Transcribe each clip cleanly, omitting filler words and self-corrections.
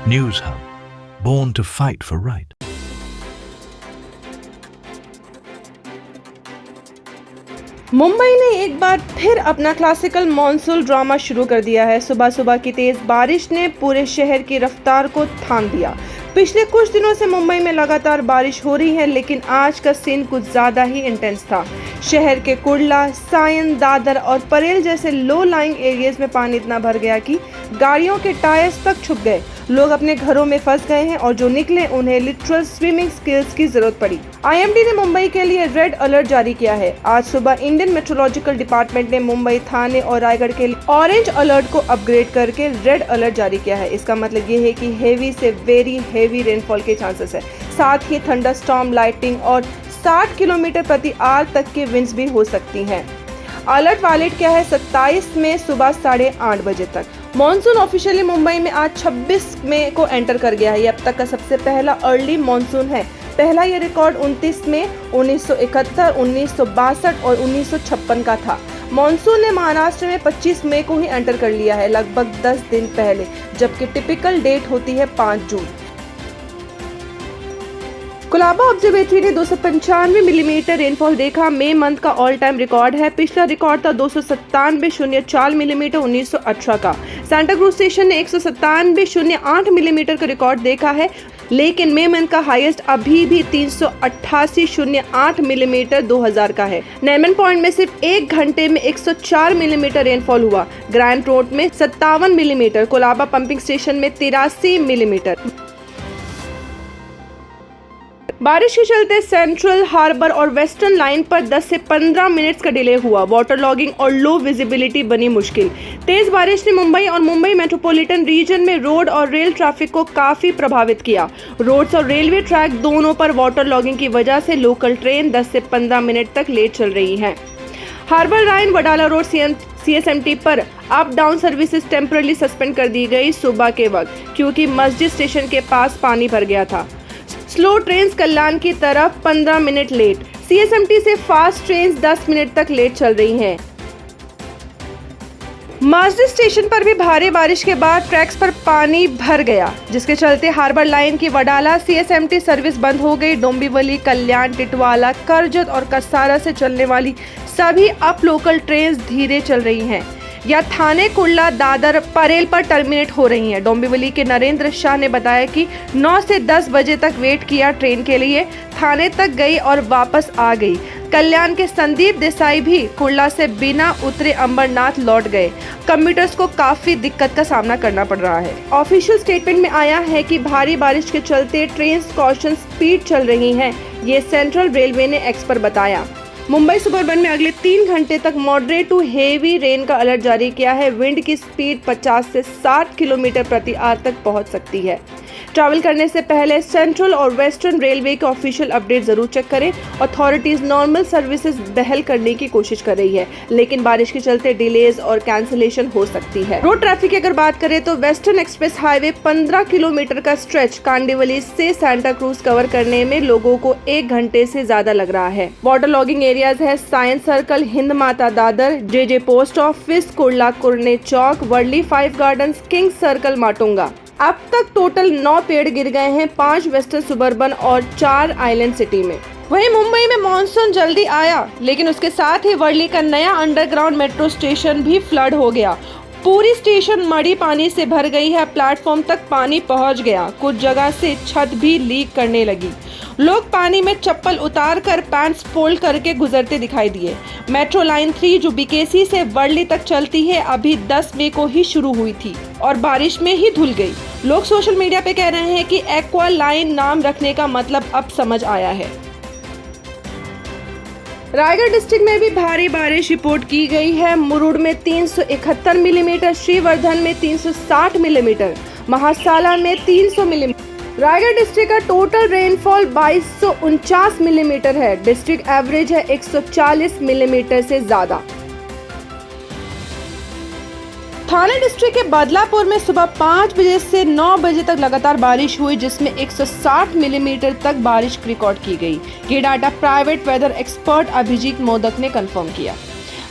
News Hub, born to fight for right. Mumbai ने एक बार फिर अपना क्लासिकल मॉनसून ड्रामा शुरू कर दिया है। सुबह सुबह की तेज बारिश ने पूरे शहर की रफ्तार को थाम दिया। पिछले कुछ दिनों से मुंबई में लगातार बारिश हो रही है, लेकिन आज का सीन कुछ ज्यादा ही इंटेंस था। शहर के कुर्ला, सायन, दादर और परेल जैसे लो लाइंग एरियाज में पानी इतना भर गया कि गाड़ियों के टायर्स तक छुप गए। लोग अपने घरों में फंस गए हैं और जो निकले उन्हें लिटरल स्विमिंग स्किल्स की जरूरत पड़ी। आईएमडी ने मुंबई के लिए रेड अलर्ट जारी किया है। आज सुबह इंडियन मेट्रोलॉजिकल डिपार्टमेंट ने मुंबई, थाने और रायगढ़ के लिए ऑरेंज अलर्ट को अपग्रेड करके रेड अलर्ट जारी किया है। इसका मतलब ये है कि हेवी से वेरी हेवी रेनफॉल के चांसेस है। साथ ही थंडरस्टॉर्म, लाइटनिंग और 60 किलोमीटर प्रति आवर तक की विंड्स भी हो सकती हैं। अलर्ट वैलिड क्या है 27 में सुबह 8:30 बजे तक। मॉनसून ऑफिशियली मुंबई में आज 26 मई को एंटर कर गया है। ये अब तक का सबसे पहला अर्ली मॉनसून है। पहला ये रिकॉर्ड 29 मई 1971, 1962 और 1956 का था। मॉनसून ने महाराष्ट्र में 25 मई को ही एंटर कर लिया है, लगभग 10 दिन पहले, जबकि टिपिकल डेट होती है 5 जून। कोलाबा ऑब्जर्वेटरी ने 295 मिलीमीटर रेनफॉल देखा। मई मंथ का ऑल टाइम रिकॉर्ड है। पिछला रिकॉर्ड था 297.04 मिलीमीटर 1918 का। सांता क्रूज स्टेशन ने 197.08 मिलीमीटर का रिकॉर्ड देखा है, लेकिन मई मंथ का हाईएस्ट अभी भी 388.08 मिलीमीटर 2000 का है। नैमन पॉइंट में सिर्फ 1 घंटे में 104 मिलीमीटर रेनफॉल हुआ। ग्रैंड रोड में 57 मिलीमीटर, कोलाबा पंपिंग स्टेशन में 83 मिलीमीटर। बारिश के चलते सेंट्रल, हार्बर और वेस्टर्न लाइन पर 10 से 15 मिनट्स का डिले हुआ। वाटर लॉगिंग और लो विजिबिलिटी बनी मुश्किल। तेज बारिश ने मुंबई और मुंबई मेट्रोपॉलिटन रीजन में रोड और रेल ट्रैफिक को काफी प्रभावित किया। रोड्स और रेलवे ट्रैक दोनों पर वाटर लॉगिंग की वजह से लोकल ट्रेन 10 से 15 मिनट तक लेट चल रही हैं। Harbour line, Wadala road, CSMT पर up down services temporary suspend कर दी गई सुबह के वक्त, क्योंकि मस्जिद स्टेशन के पास पानी भर गया था। स्लो ट्रेन कल्याण की तरफ 15 मिनट लेट। CSMT से फास्ट ट्रेन 10 मिनट तक लेट चल रही हैं। मस्जिद स्टेशन पर भी भारी बारिश के बाद ट्रैक्स पर पानी भर गया, जिसके चलते हार्बर लाइन की वडाला CSMT सर्विस बंद हो गई। डोंबिवली, कल्याण, टिटवाला, करजत और कसारा से चलने वाली सभी अप लोकल ट्रेन धीरे चल रही हैं या थाने, कुर्ला, दादर, परेल पर टर्मिनेट हो रही हैं। डोंबिवली के नरेंद्र शाह ने बताया कि 9 से 10 बजे तक वेट किया ट्रेन के लिए, थाने तक गई और वापस आ गई। कल्याण के संदीप देसाई भी कुर्ला से बिना उतरे अंबरनाथ लौट गए। कम्यूटर्स को काफी दिक्कत का सामना करना पड़ रहा है। ऑफिशियल स्टेटमेंट में आया है कि भारी बारिश के चलते ट्रेन कॉशन स्पीड चल रही हैं। ये सेंट्रल रेलवे ने एक्स पर बताया। मुंबई सुबर्बन में अगले 3 घंटे तक मॉडरेट टू हेवी रेन का अलर्ट जारी किया है। विंड की स्पीड 50 से 60 किलोमीटर प्रति आवर तक पहुंच सकती है। ट्रैवल करने से पहले सेंट्रल और वेस्टर्न रेलवे के ऑफिशियल अपडेट जरूर चेक करें। अथॉरिटीज नॉर्मल सर्विसेज बहाल करने की कोशिश कर रही है, लेकिन बारिश के चलते डिलेज और कैंसिलेशन हो सकती है। रोड ट्रैफिक की अगर बात करें तो वेस्टर्न एक्सप्रेस हाईवे 15 किलोमीटर का स्ट्रेच कांडिवली से सांता क्रूज कवर करने में लोगों को 1 घंटे से ज्यादा लग रहा है। वाटर लॉगिंग एरियाज है science circle, Hind Mata Dadar, JJ post office, Kurla, Kurne Chowk, Worli 5 gardens, king circle, Matunga. अब तक टोटल 9 पेड़ गिर गए हैं, 5 वेस्टर्न सुबर्बन और 4 आइलैंड सिटी में। वहीं मुंबई में मॉनसून जल्दी आया, लेकिन उसके साथ ही वर्ली का नया अंडरग्राउंड मेट्रो स्टेशन भी फ्लड हो गया। पूरी स्टेशन मड़ी पानी से भर गई है। प्लेटफॉर्म तक पानी पहुंच गया। कुछ जगह से छत भी लीक करने लगी। लोग पानी में चप्पल उतार कर पैंट्स फोल्ड करके गुजरते दिखाई दिए। मेट्रो लाइन 3 जो BKC से वर्ली तक चलती है, अभी 10 मई को ही शुरू हुई थी और बारिश में ही धुल गई। लोग सोशल मीडिया पे कह रहे हैं कि एक्वा लाइन नाम रखने का मतलब अब समझ आया है। रायगढ़ डिस्ट्रिक्ट में भी भारी बारिश रिपोर्ट की गई है। मुरुड में 371 मिलीमीटर, श्रीवर्धन में 360 मिलीमीटर, महासाला में 300 मिलीमीटर। रायगढ़ डिस्ट्रिक्ट का टोटल रेनफॉल 2249 मिलीमीटर है। डिस्ट्रिक्ट एवरेज है 140 मिलीमीटर से ज्यादा। थाने डिस्ट्रिक्ट के बदलापुर में सुबह 5 बजे से 9 बजे तक लगातार बारिश हुई, जिसमें 160 मिलीमीटर तक बारिश रिकॉर्ड की गई। ये data private weather expert Abhijit Modak ने कंफर्म किया।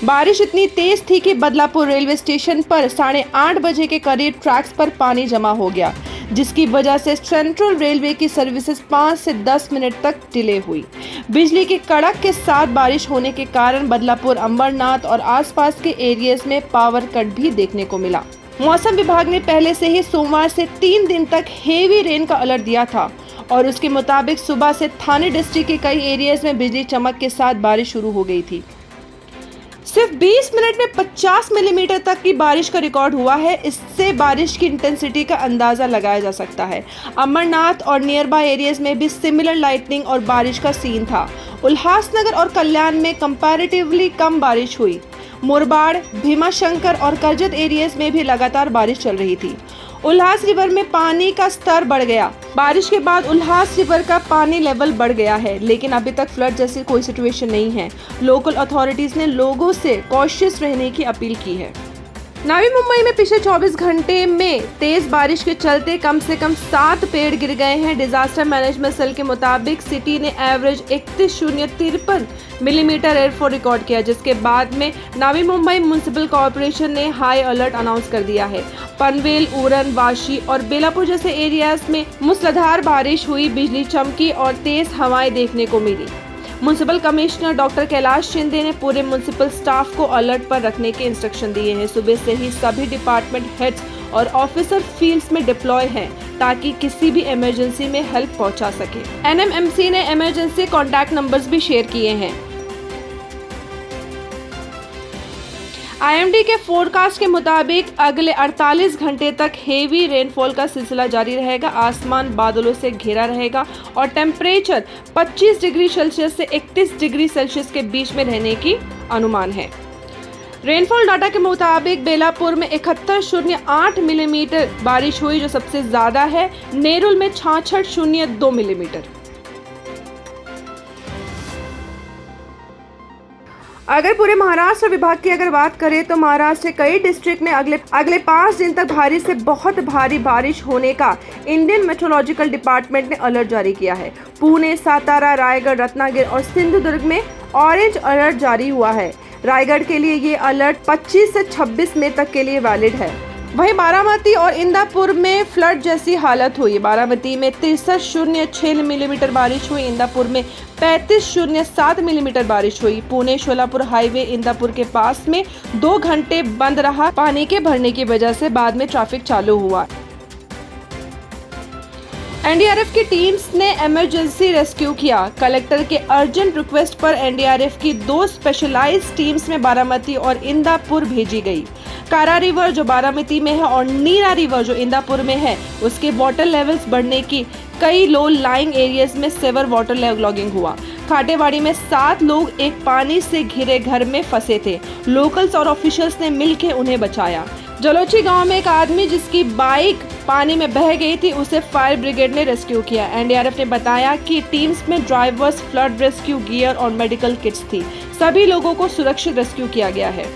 बारिश इतनी तेज थी कि बदलापुर रेलवे स्टेशन पर 8:30 बजे के करीब ट्रैक्स पर पानी जमा हो गया, जिसकी वजह से सेंट्रल रेलवे की सर्विसेज 5 से 10 मिनट तक डिले हुई। बिजली की कड़क के साथ बारिश होने के कारण बदलापुर, अंबरनाथ और आसपास के एरियाज में पावर कट भी देखने को मिला। मौसम विभाग ने पहले से ही सोमवार से 3 दिन तक हेवी रेन का अलर्ट दिया था और उसके मुताबिक सुबह से थाने डिस्ट्रिक्ट के कई एरियाज में बिजली चमक के साथ बारिश शुरू हो गई थी। सिर्फ 20 मिनट में 50 मिलीमीटर तक की बारिश का रिकॉर्ड हुआ है। इससे बारिश की इंटेंसिटी का अंदाजा लगाया जा सकता है। अंबरनाथ और नियर बाय एरियाज में भी सिमिलर लाइटनिंग और बारिश का सीन था। उल्लासनगर और कल्याण में कंपैरेटिवली कम बारिश हुई। मुरबाड़, भीमाशंकर और करजत एरियाज में भी लगातार बारिश चल रही थी। उल्लास रिवर में पानी का स्तर बढ़ गया। बारिश के बाद उल्लास रिवर का पानी लेवल बढ़ गया है, लेकिन अभी तक फ्लड जैसी कोई सिचुएशन नहीं है। लोकल अथॉरिटीज ने लोगों से कॉशियस रहने की अपील की है। नवी मुंबई में पिछले 24 घंटे में तेज बारिश के चलते कम से कम 7 पेड़ गिर गए हैं। डिजास्टर मैनेजमेंट सेल के मुताबिक सिटी ने एवरेज 31,053 मिलीमीटर रेनफॉल रिकॉर्ड किया, जिसके बाद में नवी मुंबई म्युनिसिपल कॉर्पोरेशन ने हाई अलर्ट अनाउंस कर दिया है। पनवेल, उरण, वाशी और बेलापुर जैसे एरियाज में मूसलाधार बारिश हुई, बिजली चमकी और तेज हवाएं देखने को मिली। Municipal commissioner doctor Kailash Shinde ने पूरे म्युनिसिपल स्टाफ को अलर्ट पर रखने के इंस्ट्रक्शन दिए हैं। सुबह से ही सभी डिपार्टमेंट हेड्स और ऑफिसर फील्ड्स में डिप्लॉय हैं ताकि किसी भी इमरजेंसी में हेल्प पहुंचा सके। एनएमएमसी ने इमरजेंसी कॉन्टैक्ट नंबर्स भी शेयर किए हैं। आईएमडी के फोरकास्ट के मुताबिक अगले 48 घंटे तक हेवी रेनफॉल का सिलसिला जारी रहेगा। आसमान बादलों से घिरा रहेगा और टेम्परेचर 25 डिग्री सेल्सियस से 31 डिग्री सेल्सियस के बीच में रहने की अनुमान है। रेनफॉल डाटा के मुताबिक बेलापुर में 71.08 मिलीमीटर बारिश हुई, जो सबसे ज्यादा है। नेरुल में 66.02 मिलीमीटर। अगर पूरे महाराष्ट्र विभाग की अगर बात करें तो महाराष्ट्र के कई डिस्ट्रिक्ट में अगले 5 दिन तक भारी से बहुत भारी बारिश होने का इंडियन मेट्रोलॉजिकल डिपार्टमेंट ने अलर्ट जारी किया है। पुणे, सातारा, रायगढ़, रत्नागिरी और सिंधुदुर्ग में ऑरेंज अलर्ट जारी हुआ है। रायगढ़ के लिए ये अलर्ट 25 से 26 मई तक के लिए वैलिड है। वहीं बारामती और इंदापुर में फ्लड जैसी हालत हुई। बारामती में 63.06 मिलीमीटर बारिश हुई। इंदापुर में 35.07 मिलीमीटर बारिश हुई। पुणे शोलापुर हाईवे इंदापुर के पास में 2 घंटे बंद रहा पानी के भरने की वजह से, बाद में ट्रैफिक चालू हुआ। एनडीआरएफ की टीम्स ने इमरजेंसी रेस्क्यू किया। कलेक्टर के अर्जेंट रिक्वेस्ट पर एनडीआरएफ की 2 स्पेशलाइज्ड टीम्स में बारामती और इंदापुर भेजी गई। कारा रिवर जो बारामती में है और नीरा रिवर जो इंदापुर में है, उसके वाटर लेवल्स बढ़ने की कई लो लाइंग एरियाज में सेवर वाटर लॉगिंग हुआ। खाटेवाड़ी में 7 लोग एक पानी से घिरे घर में फंसे थे। लोकल्स और ऑफिशियल्स ने मिलकर उन्हें बचाया। जलोची गांव में एक आदमी जिसकी बाइक पानी में बह गई थी, उसे फायर ब्रिगेड ने रेस्क्यू किया। एनडीआरएफ ने बताया कि टीम्स में ड्राइवर्स, फ्लड रेस्क्यू गियर और मेडिकल किट्स थी। सभी लोगों को सुरक्षित रेस्क्यू किया गया है।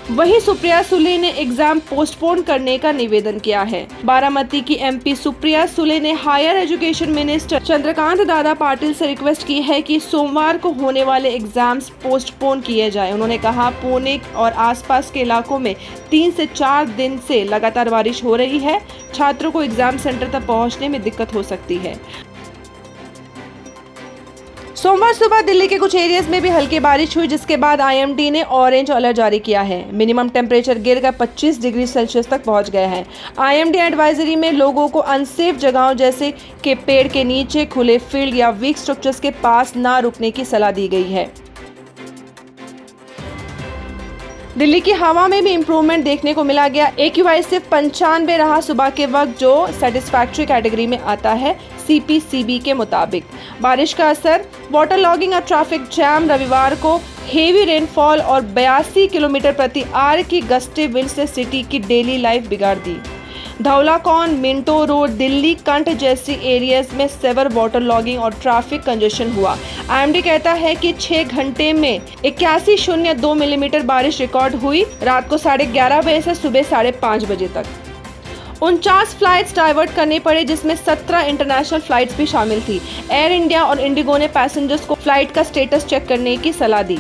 वहीं सुप्रिया सुले ने एग्जाम पोस्टपोन करने का निवेदन किया है। बारामती की एमपी सुप्रिया सुले ने higher education minister Chandrakant Dada Patil से रिक्वेस्ट की है कि सोमवार को होने वाले एग्जाम्स पोस्टपोन किए जाए। उन्होंने कहा, पुणे और आसपास के इलाकों में 3 से 4 दिन से लगातार बारिश हो रही है। छात्रों को एग्जाम सेंटर तक पहुंचने में दिक्कत हो सकती है। सोमवार सुबह दिल्ली के कुछ एरियाज में भी हल्की बारिश हुई, जिसके बाद आईएमडी ने ऑरेंज अलर्ट जारी किया है। मिनिमम टेम्परेचर गिरकर 25 डिग्री सेल्सियस तक पहुंच गया है। आईएमडी एडवाइजरी में लोगों को अनसेफ जगहों जैसे कि पेड़ के नीचे, खुले फील्ड या वीक स्ट्रक्चर्स के पास ना रुकने की सलाह दी गई है। दिल्ली की हवा में भी इम्प्रूवमेंट देखने को मिला गया। AQI सिर्फ 95 रहा सुबह के वक्त, जो सेटिस्फैक्ट्री कैटेगरी में आता है CPCB के मुताबिक। बारिश का असर, वाटर लॉगिंग और ट्रैफिक जैम। रविवार को हेवी रेनफॉल और 82 किलोमीटर प्रति आवर की गस्टी विंड से सिटी की डेली लाइफ बिगाड़ दी। धौलाकौन, मिंटो रोड, दिल्ली कंठ जैसी एरियाज में सेवर वाटर लॉगिंग और ट्रैफिक कंजेशन हुआ। आईएमडी कहता है कि 6 घंटे में 81.02 मिलीमीटर बारिश रिकॉर्ड हुई। रात को 11:30 बजे से सुबह 5:30 बजे तक 49 फ्लाइट्स डाइवर्ट करनी पड़े, जिसमें 17 इंटरनेशनल फ्लाइट्स भी शामिल थी। एयर इंडिया और इंडिगो ने पैसेंजर्स को फ्लाइट का स्टेटस चेक करने की सलाह दी।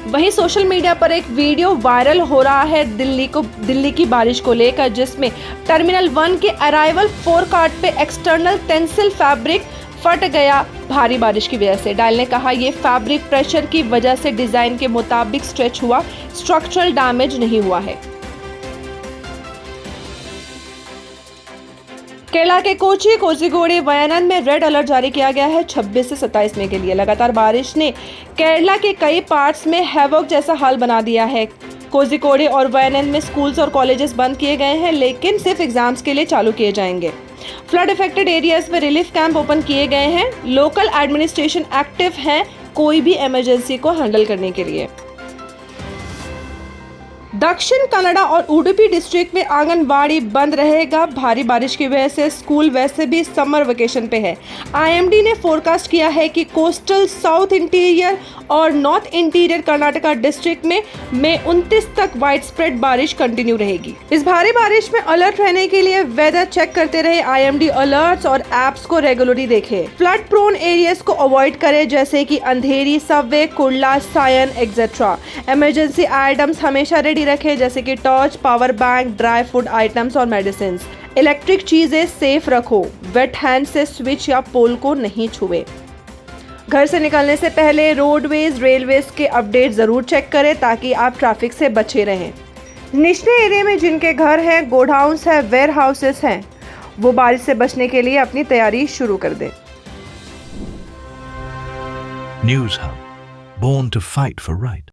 वहीं सोशल मीडिया पर एक वीडियो वायरल हो रहा है दिल्ली की बारिश को लेकर, जिसमें टर्मिनल 1 के अराइवल 4 कार्ट पे एक्सटर्नल टेंसिल फैब्रिक फट गया भारी बारिश की वजह से। डायल ने कहा ये फैब्रिक प्रेशर की वजह से डिजाइन के मुताबिक स्ट्रेच हुआ, स्ट्रक्चरल डैमेज नहीं हुआ है। केरला के कोची, कोझिकोड, वयनाड में रेड अलर्ट जारी किया गया है 26 से 27 मई के लिए। लगातार बारिश ने केरला के कई पार्ट्स में हैवॉक जैसा हाल बना दिया है। कोझिकोड और वयनाड में स्कूल्स और कॉलेजेस बंद किए गए हैं, लेकिन सिर्फ एग्जाम्स के लिए चालू किए जाएंगे। फ्लड इफेक्टेड एरियाज में रिलीफ कैंप ओपन किए गए हैं। लोकल एडमिनिस्ट्रेशन एक्टिव है कोई भी इमरजेंसी को हैंडल करने के लिए। दक्षिण कन्नड़ा और उडुपी डिस्ट्रिक्ट में आंगनबाड़ी बंद रहेगा। भारी बारिश की वजह से स्कूल वैसे भी समर वेकेशन पे है। आईएमडी ने फोरकास्ट किया है कि कोस्टल, साउथ इंटीरियर और नॉर्थ इंटीरियर कर्नाटका डिस्ट्रिक्ट में मई 29 तक वाइड स्प्रेड बारिश कंटिन्यू रहेगी। इस भारी बारिश में अलर्ट रहने के लिए वेदर चेक करते रहे। आईएमडी अलर्ट्स और एप्स को रेगुलरली देखें। फ्लड प्रोन एरियाज को अवॉइड करें, जैसे कि Andheri, subway, Kurla, Sion etcetera. Emergency items हमेशा रेडी रखें, जैसे कि torch, power bank, dry food items और मेडिसिन। इलेक्ट्रिक चीजें सेफ रखो। वेट हैंड से स्विच या पोल को नहीं छुए। घर से निकलने से पहले रोडवेज, रेलवेज के अपडेट जरूर चेक करें ताकि आप ट्रैफिक से बचे रहें। निचले एरिया में जिनके घर हैं, गोडाउन्स हैं, वेयर हाउसेस हैं, वो बारिश से बचने के लिए अपनी तैयारी शुरू कर दें। News Hub, born to fight for right.